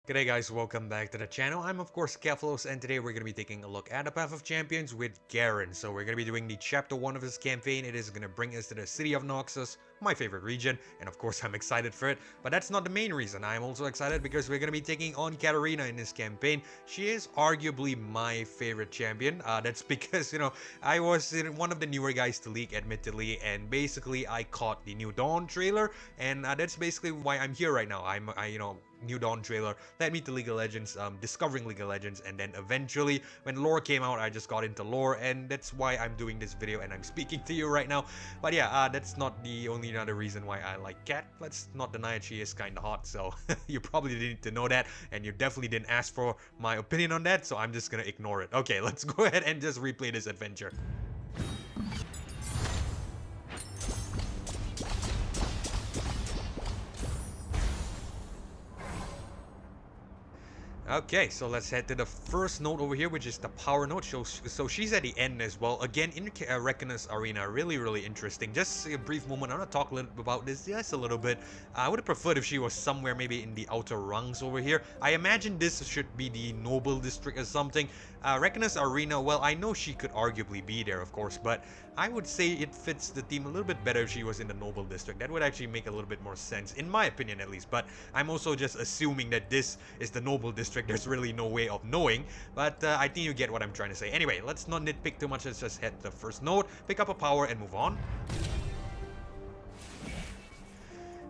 G'day guys, welcome back to the channel. I'm of course Keflos, and today we're going to be taking a look at the Path of Champions with Garen. So we're going to be doing the chapter 1 of this campaign. It is going to bring us to the city of Nexus, my favorite region, and of course I'm excited for it. But that's not the main reason. I'm also excited because we're going to be taking on Katarina in this campaign. She is arguably my favorite champion. That's because, I was one of the newer guys to League, admittedly, and basically I caught the New Dawn trailer, and that's basically why I'm here right now. New Dawn trailer led me to League of Legends, discovering League of Legends, and then eventually when lore came out I just got into lore, and that's why I'm doing this video and I'm speaking to you right now. But yeah, that's not the only other reason why I like Cat. Let's not deny it, she is kinda hot, so you probably didn't need to know that, and you definitely didn't ask for my opinion on that, so I'm just gonna ignore it. Okay, let's go ahead and just replay this adventure. Okay, so let's head to the first node over here, which is the power node. So she's at the end as well. Again, in Reckoners Arena, really interesting. Just a brief moment, I'm gonna talk a little bit about this just a little bit. I would have preferred if she was somewhere maybe in the outer rungs over here. I imagine this should be the Noble District or something. Reckoners Arena, well, I know she could arguably be there, of course, but I would say it fits the team a little bit better if she was in the Noble District. That would actually make a little bit more sense, in my opinion at least, but I'm also just assuming that this is the Noble District. There's really no way of knowing, but I think you get what I'm trying to say. Anyway, let's not nitpick too much. Let's just head to the first node, pick up a power, and move on.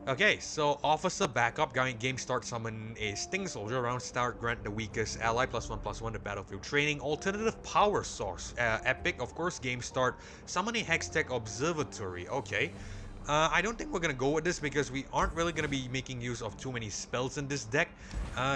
Okay, so Officer Backup, game start, summon a Sting Soldier. Round start, grant the weakest ally +1/+1 to battlefield training. Alternative power source. Epic, of course, game start, summon a Hextech Observatory. Okay. I don't think we're going to go with this because we aren't really going to be making use of too many spells in this deck.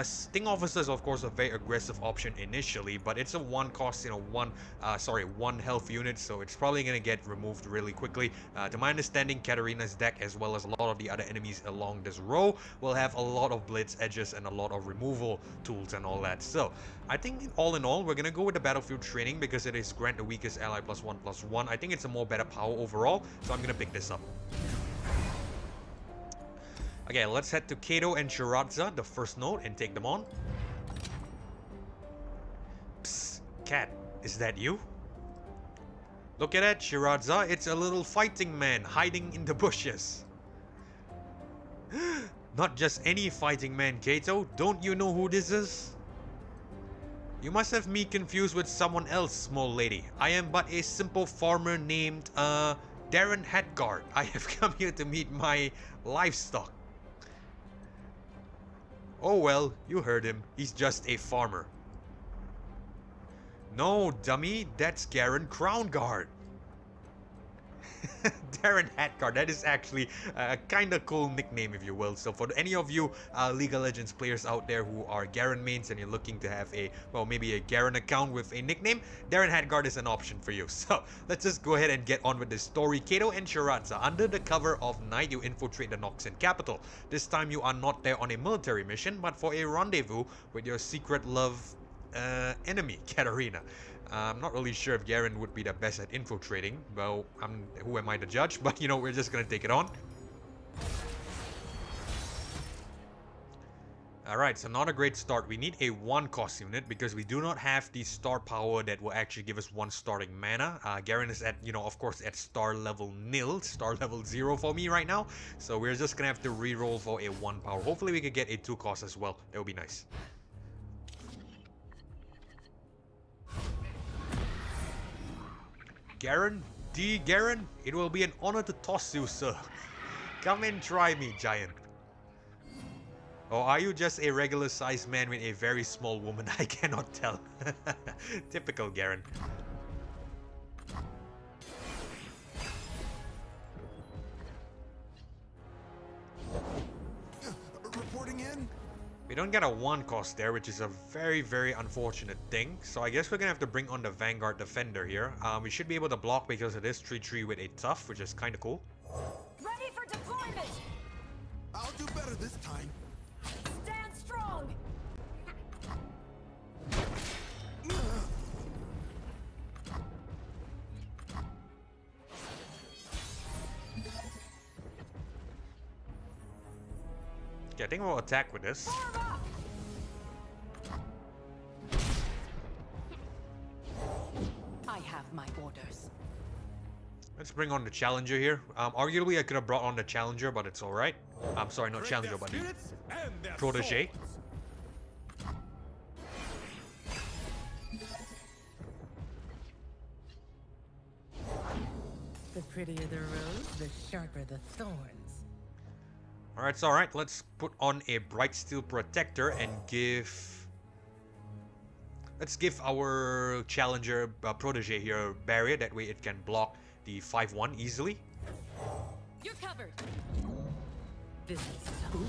Sting Officer is of course a very aggressive option initially, but it's a one cost, one health unit, so it's probably going to get removed really quickly. To my understanding, Katarina's deck, as well as a lot of the other enemies along this row, will have a lot of blitz edges and a lot of removal tools and all that. So I think all in all, we're going to go with the battlefield training because it is grant the weakest ally +1/+1. I think it's a more better power overall, so I'm going to pick this up. Okay, let's head to Kato and Shiradza, the first node, and take them on. Psst, Cat, is that you? Look at that, Shiradza, it's a little fighting man hiding in the bushes. Not just any fighting man, Kato. Don't you know who this is? You must have me confused with someone else, small lady. I am but a simple farmer named, Darren Hatguard. I have come here to meet my livestock. Oh well, you heard him. He's just a farmer. No, dummy, that's Garen Crownguard. Darren Hatguard, that is actually a kinda cool nickname, if you will. So for any of you League of Legends players out there who are Garen mains and you're looking to have maybe a Garen account with a nickname, Darren Hatguard is an option for you. So let's just go ahead and get on with this story. Kato and Shiradza, under the cover of night, you infiltrate the Noxian capital. This time you are not there on a military mission, but for a rendezvous with your secret love enemy, Katarina. I'm not really sure if Garen would be the best at infiltrating. Well, who am I to judge? But we're just gonna take it on. Alright, so not a great start. We need a 1 cost unit because we do not have the star power that will actually give us 1 starting mana. Garen is at, of course, at star level 0, star level 0 for me right now. So we're just gonna have to reroll for a 1 power. Hopefully we could get a 2 cost as well. That would be nice. Garen? Garen? It will be an honor to toss you, sir. Come and try me, giant. Or are you just a regular sized man with a very small woman? I cannot tell. Typical Garen. Reporting in? We don't get a 1 cost there, which is a very unfortunate thing. So I guess we're gonna have to bring on the Vanguard Defender here. We should be able to block because it is 3/3 with a tough, which is kinda cool. Ready for deployment! I'll do better this time. Stand strong! Okay, I think we'll attack with this. Form up! have my orders. Let's bring on the Challenger here. Arguably, I could have brought on the Challenger, but it's alright. I'm sorry, not Challenger, but the Protege. The prettier the rose, the sharper the thorns. Alright, it's alright. Let's put on a Bright Steel Protector and give... Let's give our Challenger Protege here Barrier. That way it can block the 5-1 easily. You're covered. This is so...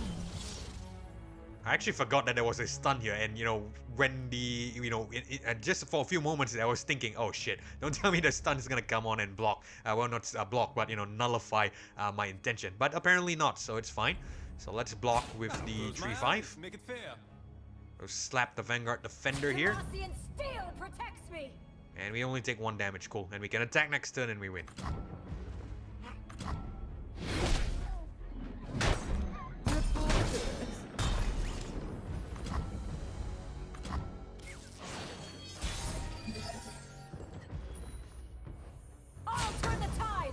I actually forgot that there was a stun here, and you know, when the, you know, just for a few moments I was thinking, oh shit, don't tell me the stun is gonna come on and block, well not block, but you know, nullify my intention, but apparently not, so it's fine. So let's block with the 3-5. Make it fair. We'll slap the Vanguard Defender here, Colossian steel protects me. and we only take 1 damage, cool, and we can attack next turn and we win. I'll turn the tide.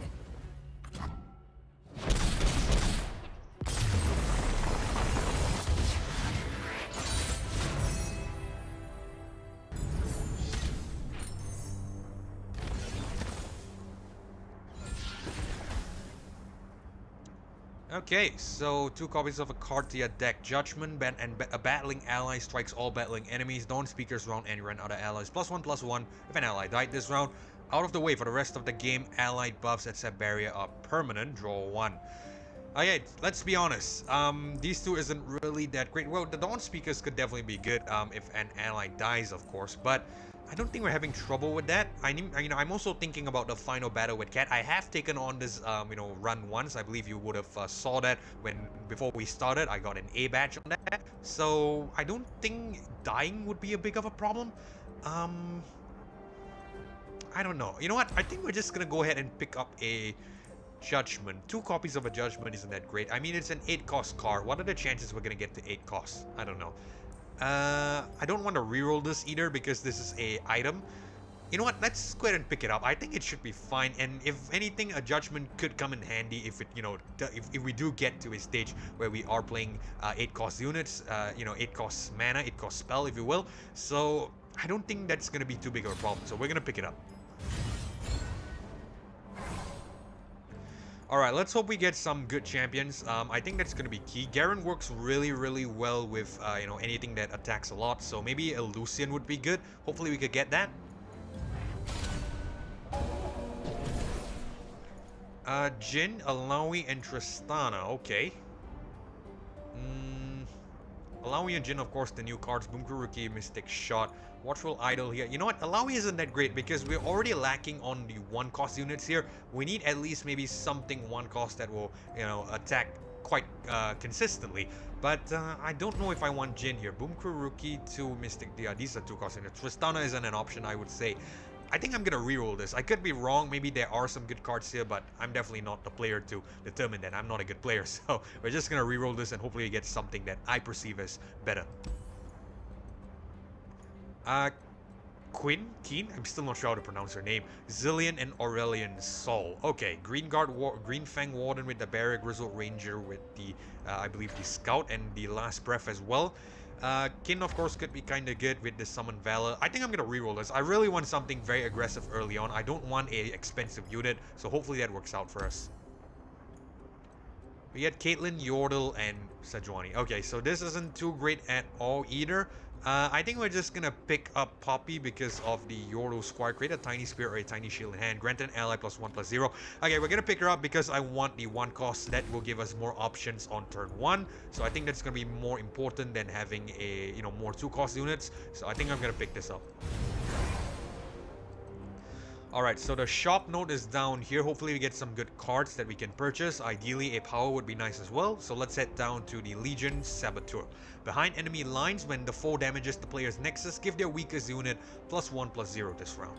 Okay, so 2 copies of Arcadia deck. Judgment, a battling ally strikes all battling enemies. Don't speakers round and run other allies. +1/+1 if an ally died this round. Out of the way for the rest of the game. Allied buffs that set barrier are permanent. Draw 1. Okay, let's be honest. These two isn't really that great. Well, the Dawn Speakers could definitely be good if an ally dies, of course. But I don't think we're having trouble with that. I'm also thinking about the final battle with Cat. I have taken on this, run once. I believe you would have saw that before we started. I got an A badge on that. So I don't think dying would be a big of a problem. I don't know. You know what? I think we're just gonna go ahead and pick up a Judgment. 2 copies of a Judgment isn't that great. I mean, it's an 8-cost card. What are the chances we're gonna get to 8 costs? I don't know. I don't want to reroll this either because this is a item. You know what? Let's go ahead and pick it up. I think it should be fine. And if anything, a Judgment could come in handy if it, if we do get to a stage where we are playing 8-cost units, 8-cost mana, 8-cost spell, if you will. So I don't think that's gonna be too big of a problem. So we're gonna pick it up. Alright, let's hope we get some good champions. I think that's going to be key. Garen works really, really well with, anything that attacks a lot. So maybe a Lucian would be good. Hopefully we could get that. Jhin, Alawi, and Tristana. Okay. Alawi and Jhin, of course, the new cards. Boomkuruki, Mystic Shot. Watchful Idol here. You know what? Alawi isn't that great because we're already lacking on the 1-cost units here. We need at least maybe something 1-cost that will, attack quite consistently. But I don't know if I want Jhin here. Boomkuruki to Mystic. Yeah, these are 2-cost units. Tristana isn't an option, I would say. I think I'm gonna reroll this. I could be wrong. Maybe there are some good cards here, but I'm definitely not the player to determine that. I'm not a good player, so we're just gonna reroll this and hopefully get something that I perceive as better. Keen? I'm still not sure how to pronounce her name. Zillion and Aurelian Sol. Okay, Green Fang Warden with the Barrier, Grizzled Ranger with the, I believe the Scout and the Last Breath as well. Kin, of course, could be kind of good with the Summon Valor. I think I'm going to reroll this. I really want something very aggressive early on. I don't want a expensive unit, so hopefully that works out for us. We get Caitlyn, Yordle, and Sejuani. Okay, so this isn't too great at all either. I think we're just gonna pick up Poppy because of the Yordle Squire. Create a tiny spear or a tiny shield in hand. Grant an ally +1/+0. Okay, we're gonna pick her up because I want the 1-cost. That will give us more options on turn 1. So I think that's gonna be more important than having a, more 2-cost units. So I think I'm gonna pick this up. Alright, so the shop note is down here. Hopefully we get some good cards that we can purchase. Ideally, a power would be nice as well. So let's head down to the Legion Saboteur. Behind enemy lines, when the foe damages the player's Nexus, give their weakest unit +1/+0 this round.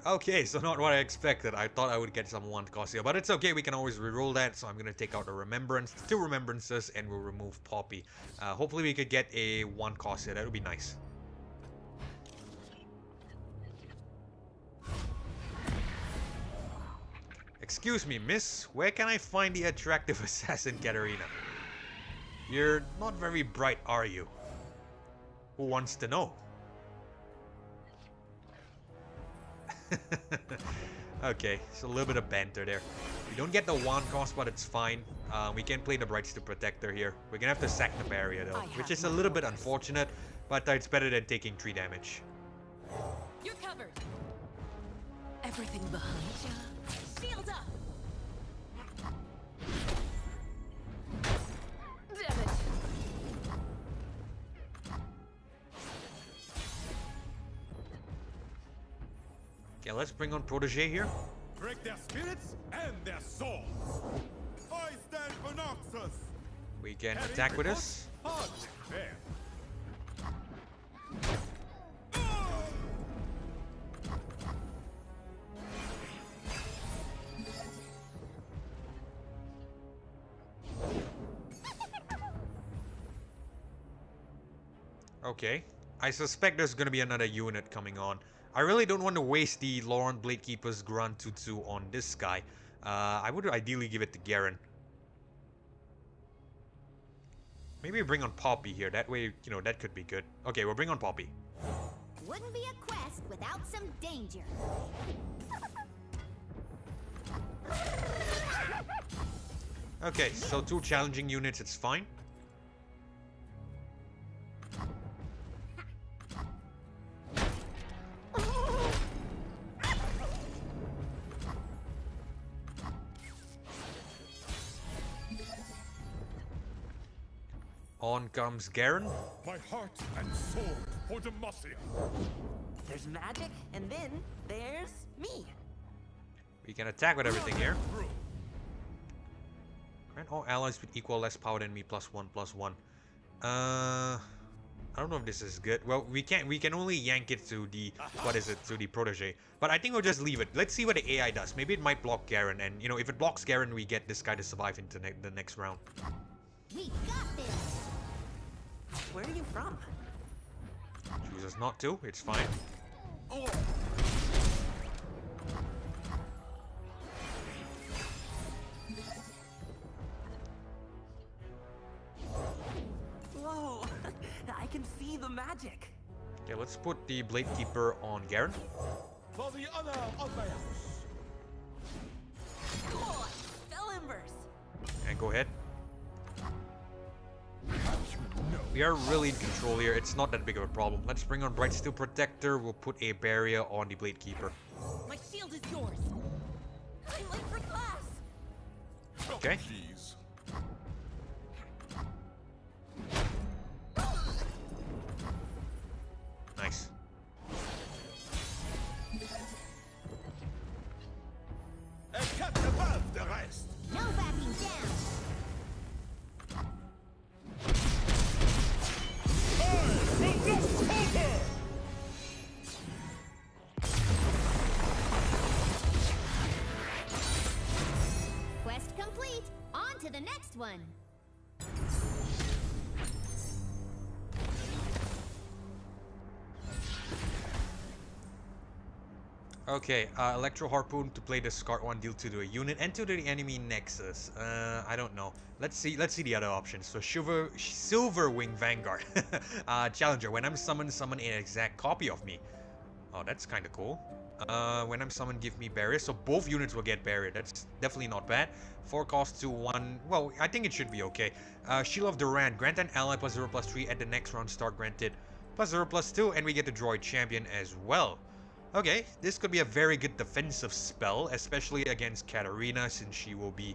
Okay, so not what I expected. I thought I would get some 1 cost here, but it's okay. We can always reroll that. So I'm going to take out a remembrance, 2 remembrances, and we'll remove Poppy. Hopefully we could get a 1 cost here. That would be nice. Excuse me, miss. Where can I find the attractive assassin Katarina? You're not very bright, are you? Who wants to know? Okay, so a little bit of banter there. We don't get the 1 cost, but it's fine. We can play the Brightsteel Protector here. We're gonna have to sack the barrier though, which is a little bit unfortunate, but it's better than taking 3 damage. You're covered. Everything behind you. Shield up. Damn it. Okay, let's bring on Protege here. Break their spirits and their souls. I stand for Nexus. We can attack with us. Hard fair. Okay. I suspect there's gonna be another unit coming on. I really don't want to waste the Laurent Bladekeeper's Grand Tutsu on this guy. I would ideally give it to Garen. Maybe bring on Poppy here. That way, you know, that could be good. Okay, we'll bring on Poppy. Wouldn't be a quest without some danger. Okay, so 2 challenging units, it's fine. On comes Garen. My heart and sword for Demacia. There's magic, and then there's me. We can attack with everything here. Grant all allies with equal less power than me +1/+1. I don't know if this is good. Well, we can only yank it to the to the Protege. But I think we'll just leave it. Let's see what the AI does. Maybe it might block Garen, and you know, if it blocks Garen, we get this guy to survive into the next round. We got this. Where are you from? Chooses not to. It's fine. Oh. Whoa! I can see the magic. Okay, let's put the Bladekeeper on Garen. For the honor of my house. Cool! Spell embers. And go ahead. We are really in control here. It's not that big of a problem. Let's bring on Brightsteel Protector. We'll put a barrier on the Bladekeeper. My shield is yours. I'm late for class. Okay. Jeez. Nice. And kept above the rest. No backing down. Quest complete. On to the next one. Okay, Electro Harpoon to play the Scar 1 deal to the unit and to the enemy Nexus. I don't know. Let's see the other options. So Silver Wing Vanguard. Challenger, when I'm summoned, summon an exact copy of me. Oh, that's kind of cool. When I'm summoned, give me barrier. So both units will get barrier. That's definitely not bad. 4 cost to 1. Well, I think it should be okay. Shield of Durand. Grant an ally +0/+3 at the next round start. Granted +0/+2. And we get to draw a champion as well. Okay, this could be a very good defensive spell, especially against Katarina, since she will be,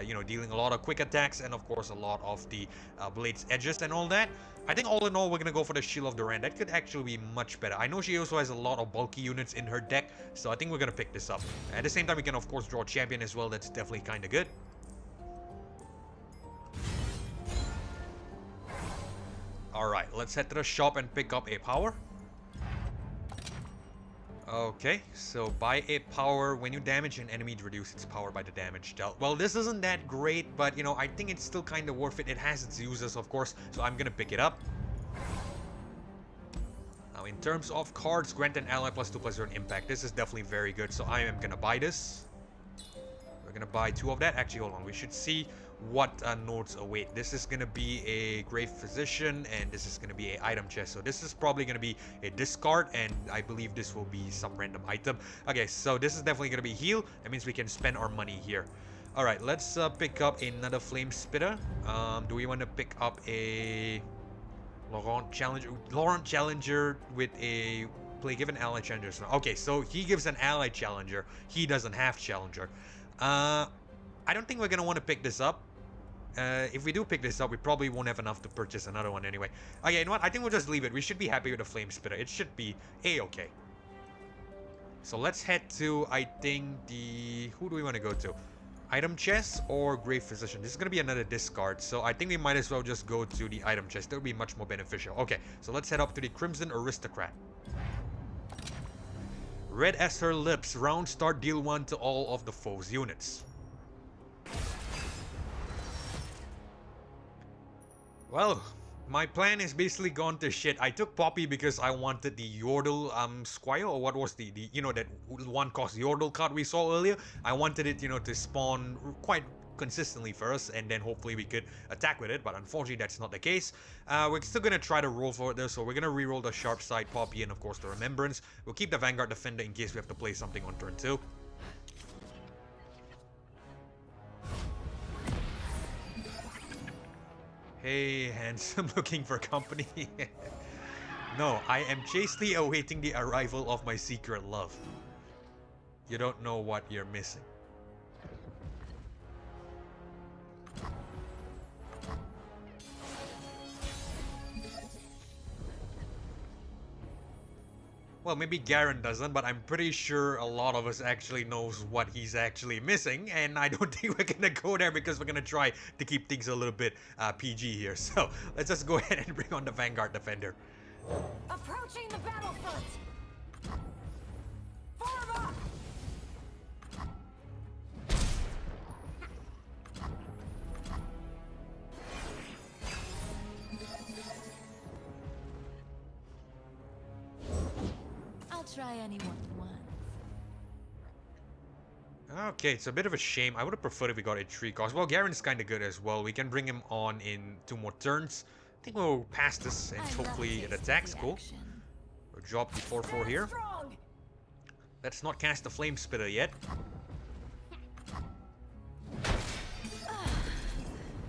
you know, dealing a lot of quick attacks and, of course, a lot of the blade's edges and all that. I think all in all, we're going to go for the Shield of Durand. That could actually be much better. I know she also has a lot of bulky units in her deck, so I think we're going to pick this up. At the same time, we can, of course, draw a champion as well. That's definitely kind of good. Alright, let's head to the shop and pick up a power. Okay, so buy a power. When you damage an enemy, reduce its power by the damage dealt. Well, this isn't that great, but you know, I think it's still kind of worth it. It has its uses, of course, so I'm gonna pick it up. Now, in terms of cards, grant an ally +2/+0 impact. This is definitely very good, so I am gonna buy this. We're gonna buy 2 of that. Actually, hold on. We should see what nodes await. This is gonna be a Grave Physician, and this is gonna be a item chest. So this is probably gonna be a discard, and I believe this will be some random item. Okay, so this is definitely gonna be heal. That means we can spend our money here. All right, let's pick up another Flame Spitter. Do we want to pick up a Laurent Challenger with a give an ally challenger? Okay, so he gives an ally challenger. He doesn't have challenger. I don't think we're gonna want to pick this up. If we do pick this up, we probably won't have enough to purchase another one anyway. Okay, you know what? I think we'll just leave it. We should be happy with the Flame Spitter. It should be a-okay. So let's head to, I think, the... Who do we want to go to? Item chest or Grave Physician? This is going to be another discard, so I think we might as well just go to the item chest. That would be much more beneficial. Okay, so let's head up to the Crimson Aristocrat. Red as her lips. Round start, deal 1 to all of the foe's units. Well, my plan is basically gone to shit. I took Poppy because I wanted the Yordle Squire, or what was the you know, that one cost Yordle card we saw earlier. I wanted it, you know, to spawn quite consistently for us, and then hopefully we could attack with it, but unfortunately that's not the case. We're still gonna try to roll for it though, so we're gonna re-roll the Sharp Side, Poppy, and of course the Remembrance. We'll keep the Vanguard Defender in case we have to play something on turn 2. Hey, handsome, looking for company? No, I am chastely awaiting the arrival of my secret love. You don't know what you're missing. Well, maybe Garen doesn't, but I'm pretty sure a lot of us actually knows what he's actually missing, and I don't think we're gonna go there because we're gonna try to keep things a little bit PG here. So let's just go ahead and bring on the Vanguard Defender. Approaching the battlefront. Form up. Try anyone once. Okay, it's a bit of a shame. I would have preferred if we got a 3 cost. Well, Garen's kind of good as well. We can bring him on in 2 more turns. I think we'll pass this and hopefully it attacks. Cool. We'll drop the 4/4 here. Let's not cast the Flame Spitter yet.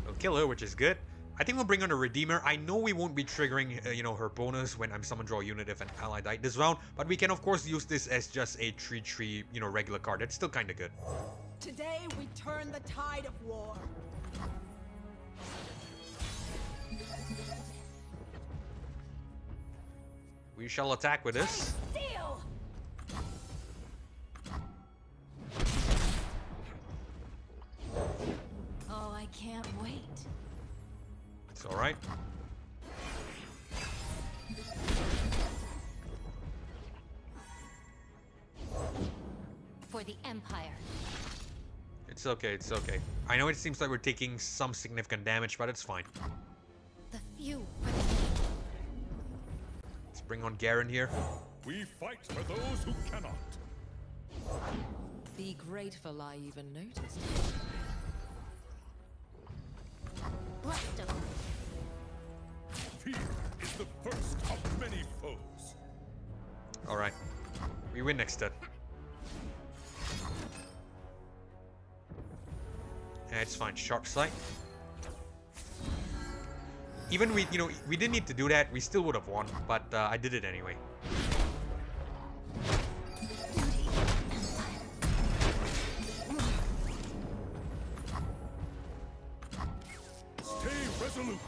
We'll kill her, which is good. I think we'll bring on a Redeemer. I know we won't be triggering, you know, her bonus when I'm summon draw a unit if an ally died this round, but we can of course use this as just a 3/3, you know, regular card. It's still kind of good. Today we turn the tide of war. We shall attack with this. Steel. Oh, I can't wait. It's all right. For the Empire. It's okay, it's okay. I know it seems like we're taking some significant damage, but it's fine. The few. Let's bring on Garen here. We fight for those who cannot. Be grateful I even noticed. Bluster. Fear is the first of many foes. All right. We win next turn. Yeah, it's fine. Sharp Sight. Even we didn't need to do that. We still would have won, but I did it anyway. Stay resolute.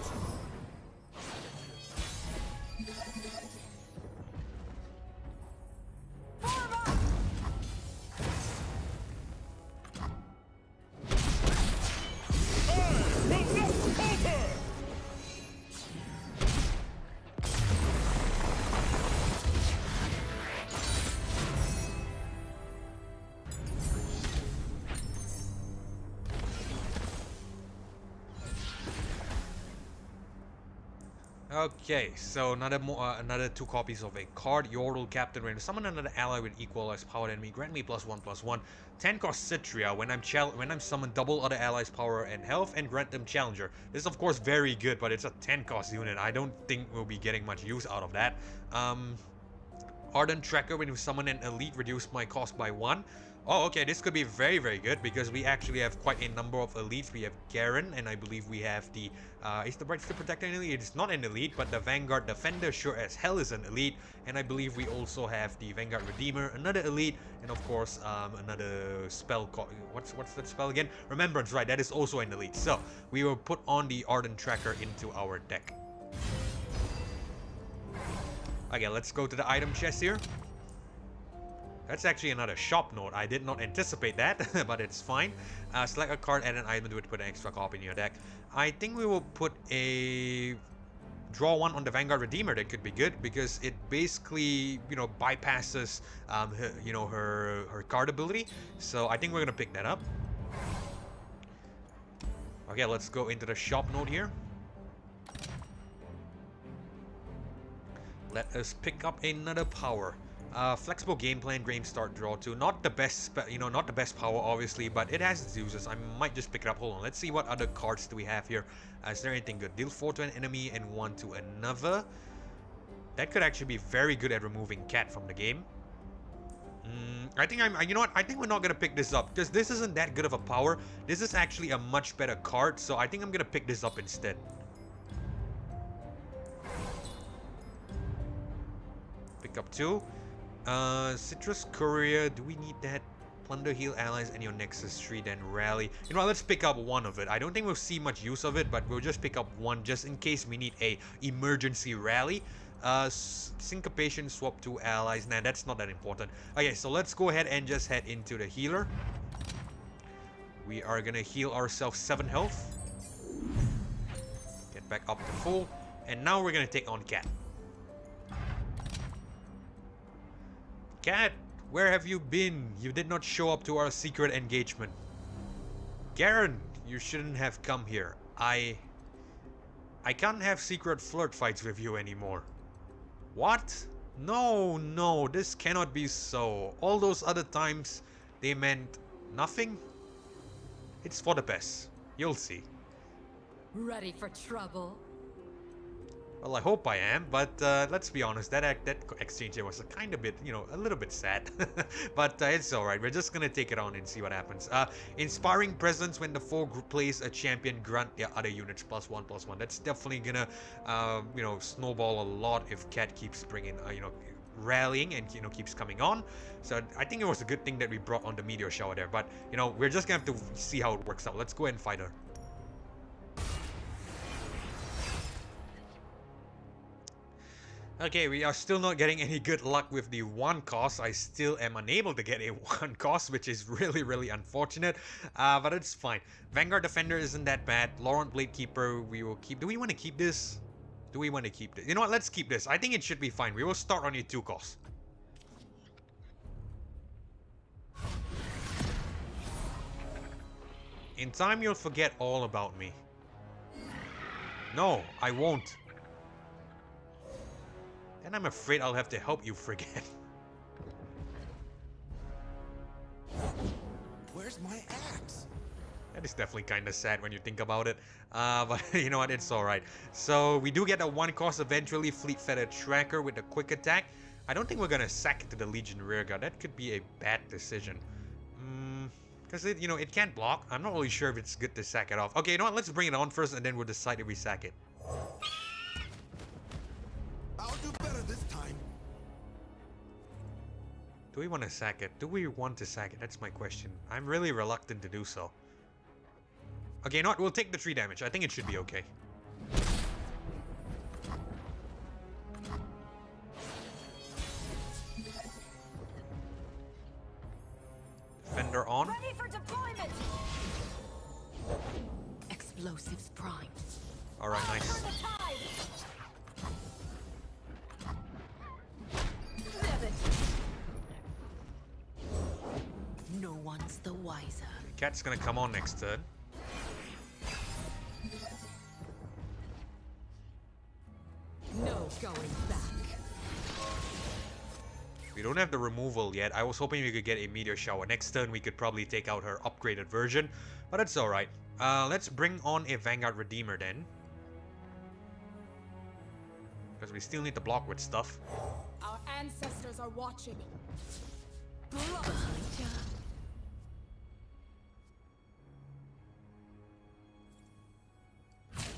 Okay, so another 2 copies of a card. Yordle Captain. When summon another ally with equalized power enemy, grant me +1/+1. 10 cost Citria. When I'm summoned, double other allies' power and health, and grant them Challenger. This is of course very good, but it's a 10 cost unit. I don't think we'll be getting much use out of that. Ardent Tracker. When you summon an elite, reduce my cost by 1. Oh, okay, this could be very, very good because we actually have quite a number of elites. We have Garen, and I believe we have the... is the Brightstone Protector an elite? It's not an elite, but the Vanguard Defender sure as hell is an elite. And I believe we also have the Vanguard Redeemer, another elite, and of course, another spell called... What's that spell again? Remembrance, right, that is also an elite. So, we will put on the Ardent Tracker into our deck. Okay, let's go to the item chest here. That's actually another shop note. I did not anticipate that, but it's fine. Select a card, add an item to it, put an extra copy in your deck. I think we will put a... Draw 1 on the Vanguard Redeemer. That could be good because it basically, you know, bypasses, her card ability. So I think we're going to pick that up. Okay, let's go into the shop note here. Let us pick up another power. Flexible game plan, game start, draw 2. Not the best, not the best power, obviously, but it has its uses. I might just pick it up. Hold on, let's see what other cards do we have here. Is there anything good? Deal 4 to an enemy and 1 to another. That could actually be very good at removing Cat from the game. I think you know what? I think we're not gonna pick this up because this isn't that good of a power. This is actually a much better card, so I think I'm gonna pick this up instead. Pick up 2. Citrus Courier, do we need that? Plunder, heal allies and your Nexus tree, then rally. You know what, let's pick up 1 of it. I don't think we'll see much use of it, but we'll just pick up 1 just in case we need a emergency rally. Syncopation, swap 2 allies. Nah, that's not that important. Okay, so let's go ahead and just head into the healer. We are gonna heal ourselves 7 health. Get back up to full. And now we're gonna take on Cat. Cat, where have you been? You did not show up to our secret engagement. Garen, you shouldn't have come here. I can't have secret flirt fights with you anymore. What? No, this cannot be so. All those other times, they meant nothing? It's for the best. You'll see. Ready for trouble? Well, I hope I am, but let's be honest, that exchange here was a little bit sad. But it's alright, we're just gonna take it on and see what happens. Inspiring Presence, when the foe plays a champion, grant their other units +1/+1. That's definitely gonna, snowball a lot if Cat keeps bringing, rallying and, keeps coming on. So I think it was a good thing that we brought on the Meteor Shower there, but, we're just gonna have to see how it works out. Let's go ahead and fight her. Okay, we are still not getting any good luck with the 1 cost. I still am unable to get a 1 cost, which is really, really unfortunate. But it's fine. Vanguard Defender isn't that bad. Laurent Bladekeeper, we will keep. Do we want to keep this? Do we want to keep this? You know what? Let's keep this. I think it should be fine. We will start on your 2 costs. In time, you'll forget all about me. No, I won't. And I'm afraid I'll have to help you forget. Where's my axe? That is definitely kind of sad when you think about it. But you know what? It's alright. So we do get a 1 cost eventually. Fleet Feather Tracker with a quick attack. I don't think we're going to sack it to the Legion Rearguard. That could be a bad decision. Because it can't block. I'm not really sure if it's good to sack it off. Okay, you know what? Let's bring it on first and then we'll decide if we sack it. I'll do better this time. Do we want to sack it? Do we want to sack it? That's my question. I'm really reluctant to do so. Okay, you know what? We'll take the 3 damage. I think it should be okay. Defender on. Ready for deployment! Explosives primed. Alright, nice. Turn the tide! Rivet! No one's the wiser. Cat's gonna come on next turn. No going back. We don't have the removal yet. I was hoping we could get a meteor shower. Next turn we could probably take out her upgraded version, but it's alright. Let's bring on a Vanguard Redeemer then. Because we still need to block with stuff. Our ancestors are watching.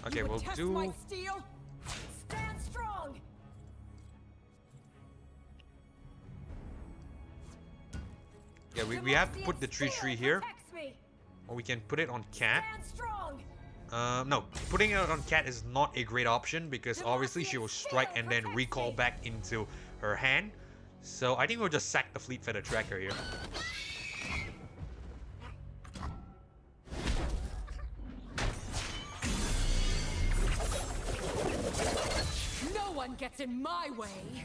Okay, we'll Test do... my steel. Stand strong. Yeah, we have to put the tree here. Protects me. Or we can put it on Cat. Stand strong. No, putting it on Cat is not a great option because obviously she will strike and then recall back into her hand. So I think we'll just sack the Fleet Feather Tracker here. No one gets in my way.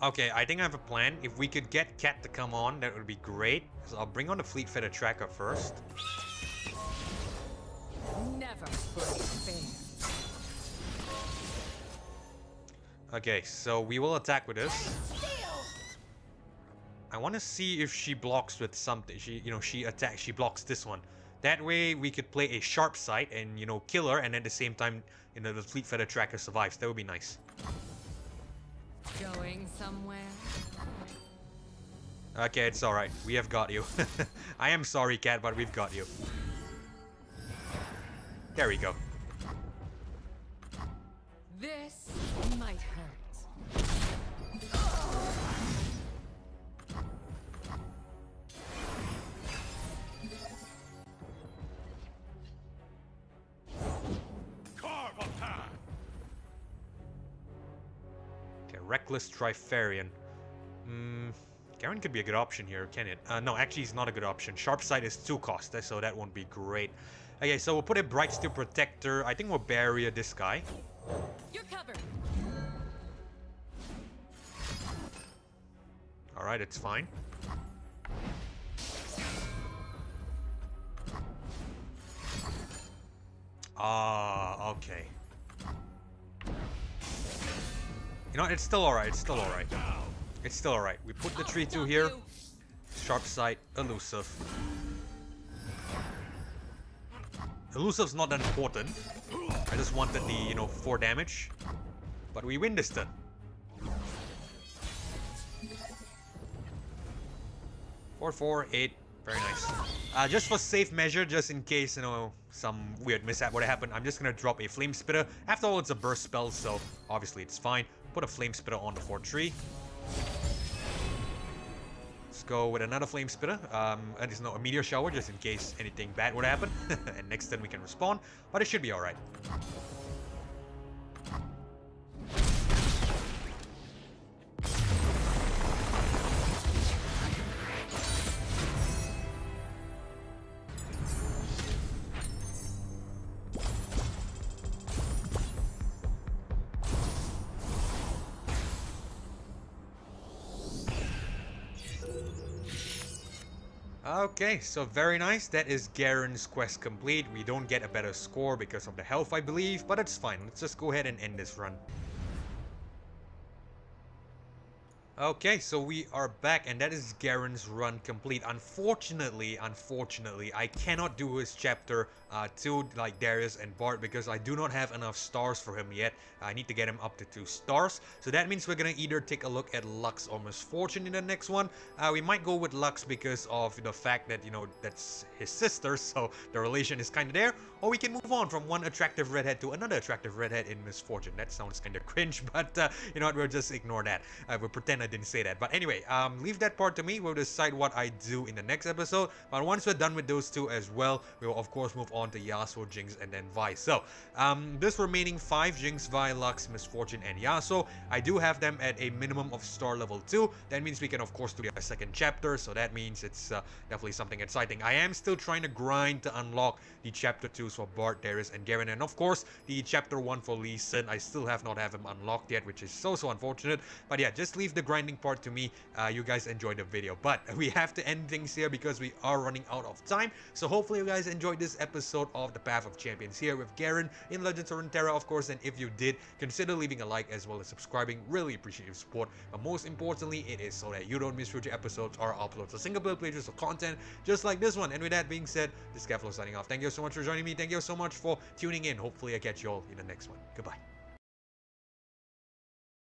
Okay, I think I have a plan. If we could get Cat to come on, that would be great. So I'll bring on the Fleet Feather Tracker first. Never play fair. Okay, so we will attack with this. I want to see if she blocks with something. She blocks this one. That way we could play a sharp sight and, kill her, and at the same time, the Fleet Feather Tracker survives. That would be nice. Going somewhere? Okay, it's alright. We have got you. I am sorry, Cat, but we've got you. There we go. This might hurt. Carve a path. Okay, Reckless Trifarian. Garen could be a good option here, can it? No, actually it's not a good option. Sharp Sight is 2 cost, so that won't be great. Okay, so we'll put a Bright Steel Protector. I think we'll barrier this guy. You're covered. Alright, it's fine. Okay. It's still alright, it's still alright. It's still alright. We put the tree 2 here. Sharp Sight, Elusive. Elusive's not that important. I just wanted the, 4 damage. But we win this turn. Four, 4, 8. Very nice. Just for safe measure, just in case, some weird mishap would have happened, I'm just gonna drop a Flame Spitter. After all, it's a burst spell, so obviously it's fine. Put a Flame Spitter on the 4 tree. Let's go with another Flame Spitter. And there's a Meteor Shower, just in case anything bad would happen. And next turn we can respawn, but it should be alright. Okay, so very nice. That is Garen's quest complete. We don't get a better score because of the health, I believe, but it's fine. Let's just go ahead and end this run. Okay, so we are back, and that is Garen's run complete. Unfortunately, I cannot do his chapter 2 like Darius and Bart because I do not have enough stars for him yet. I need to get him up to 2 stars. So that means we're gonna either take a look at Lux or Misfortune in the next one. We might go with Lux because of the fact that, that's his sister, so the relation is kind of there. Or we can move on from one attractive redhead to another attractive redhead in Misfortune. That sounds kind of cringe, but you know what, we'll just ignore that. We'll pretend I didn't say that. But anyway, leave that part to me. We'll decide what I do in the next episode. But once we're done with those two as well, we will of course move on to Yasuo, Jinx, and then Vi. So, this remaining 5, Jinx, Vi, Lux, Misfortune, and Yasuo, I do have them at a minimum of star level 2. That means we can of course do a second chapter. So that means it's definitely something exciting. I am still trying to grind to unlock the chapter 2s for Bard, Darius, and Garen. And of course, the chapter 1 for Lee Sin, I still have not have him unlocked yet, which is so unfortunate. But yeah, just leave the grinding part to me. You guys enjoyed the video. But we have to end things here because we are running out of time. So hopefully you guys enjoyed this episode of the Path of Champions here with Garen in Legends of Runeterra, of course. And if you did, consider leaving a like as well as subscribing. Really appreciate your support. But most importantly, it is so that you don't miss future episodes or uploads of single player playthroughs of content just like this one. And with that being said, this is Keflo signing off. Thank you so much for joining me. Thank you so much for tuning in. Hopefully I catch you all in the next one. Goodbye.